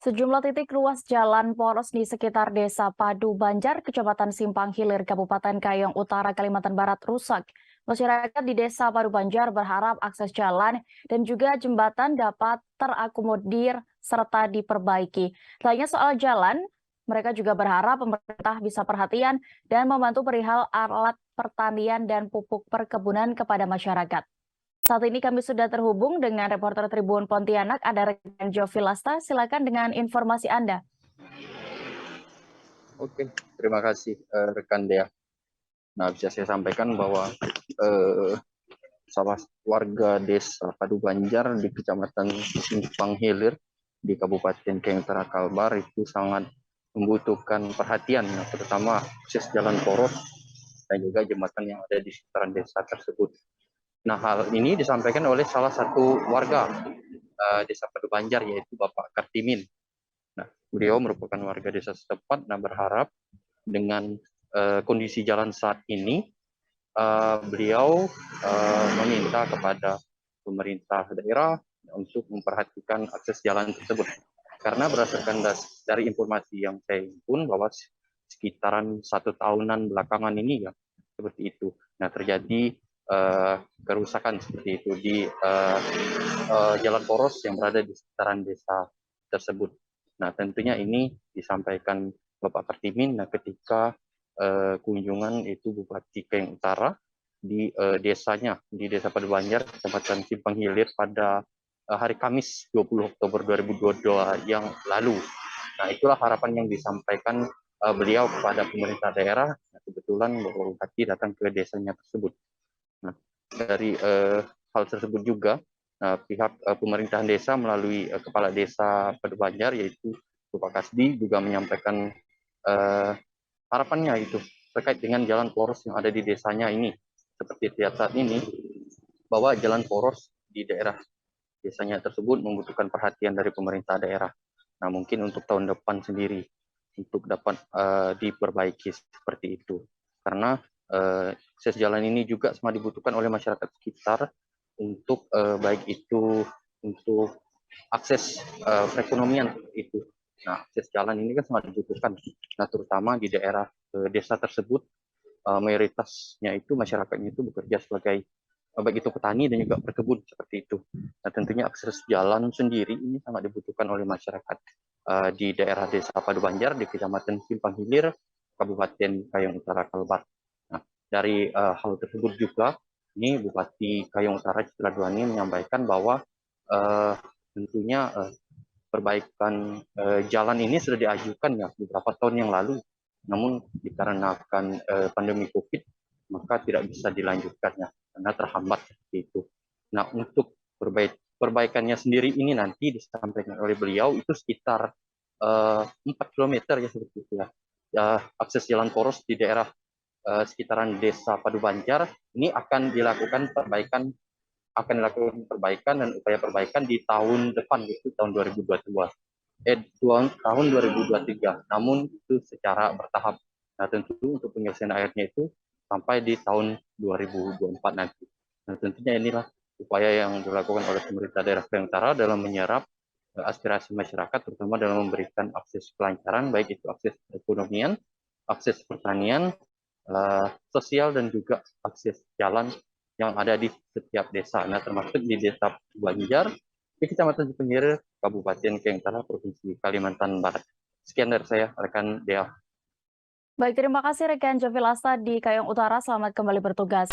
Sejumlah titik ruas jalan poros di sekitar Desa Padu Banjar, Kecamatan Simpang Hilir, Kabupaten Kayong Utara, Kalimantan Barat rusak. Masyarakat di Desa Padu Banjar berharap akses jalan dan juga jembatan dapat terakomodir serta diperbaiki. Selain soal jalan, mereka juga berharap pemerintah bisa perhatian dan membantu perihal alat pertanian dan pupuk perkebunan kepada masyarakat. Saat ini kami sudah terhubung dengan reporter Tribun Pontianak, ada rekan Jovi Lasta. Silakan dengan informasi Anda. Oke, terima kasih rekan Dea. Nah, bisa saya sampaikan bahwa salah warga Desa Padu Banjar di Kecamatan Simpang Hilir di Kabupaten Kayong Utara Kalbar itu sangat membutuhkan perhatian, terutama akses jalan poros dan juga jembatan yang ada di sekitaran desa tersebut. Nah, hal ini disampaikan oleh salah satu warga Desa Padu Banjar, yaitu Bapak Kartimin. Nah, beliau merupakan warga desa setempat dan berharap dengan kondisi jalan saat ini, beliau meminta kepada pemerintah daerah untuk memperhatikan akses jalan tersebut. Karena berdasarkan dari informasi yang saya himpun bahwa sekitaran 1 tahunan belakangan ini ya seperti itu. Nah, terjadi kerusakan seperti itu di jalan poros yang berada di sekitaran desa tersebut. Nah, tentunya ini disampaikan Bapak Kartimin ketika kunjungan itu Bupati Kayong Utara di desanya, di Desa Padu Banjar, Kecamatan Simpang Hilir pada hari Kamis 20 Oktober 2022 yang lalu. Nah, itulah harapan yang disampaikan beliau kepada pemerintah daerah. Nah, kebetulan Bapak Bupati datang ke desanya tersebut. Nah, dari hal tersebut juga pihak pemerintahan desa melalui Kepala Desa Padu Banjar, yaitu Bapak Kasdi, juga menyampaikan harapannya itu terkait dengan jalan poros yang ada di desanya ini. Seperti lihat saat ini, bahwa jalan poros di daerah desanya tersebut membutuhkan perhatian dari pemerintah daerah. Nah, mungkin untuk tahun depan sendiri untuk dapat diperbaiki seperti itu. Karena akses jalan ini juga sangat dibutuhkan oleh masyarakat sekitar untuk baik itu untuk akses perekonomian itu. Nah, akses jalan ini kan sangat dibutuhkan. Nah, terutama di daerah desa tersebut, mayoritasnya itu masyarakatnya itu bekerja sebagai baik itu petani dan juga berkebun seperti itu. Nah, tentunya akses jalan sendiri ini sangat dibutuhkan oleh masyarakat di daerah Desa Padu Banjar di Kecamatan Simpang Hilir, Kabupaten Kayong Utara Kalbar. Nah, dari hal tersebut juga, ini Bupati Kayong Utara Citra Duani menyampaikan bahwa tentunya perbaikan jalan ini sudah diajukan ya beberapa tahun yang lalu, namun dikarenakan pandemi COVID maka tidak bisa dilanjutkannya karena terhambat seperti itu. Nah, untuk perbaikannya sendiri ini nanti disampaikan oleh beliau itu sekitar 4 km ya seperti itu ya. Akses jalan poros di daerah sekitaran Desa Padu Banjar ini akan dilakukan perbaikan dan upaya perbaikan di tahun depan, yaitu tahun 2022. Tahun 2023. Namun itu secara bertahap. Nah, tentu untuk penyelesaian airnya itu sampai di tahun 2024 nanti. Nah, tentunya inilah upaya yang dilakukan oleh pemerintah daerah Kayong Utara dalam menyerap aspirasi masyarakat, terutama dalam memberikan akses kelancaran, baik itu akses perekonomian, akses pertanian, sosial, dan juga akses jalan yang ada di setiap desa. Nah, termasuk di Desa Banjar, di Kecamatan Cipenggirir, Kabupaten Kayong Utara, Provinsi Kalimantan Barat. Sekian dari saya, rekan Dea. Baik, terima kasih rekan Jovi Lasta di Kayong Utara. Selamat kembali bertugas.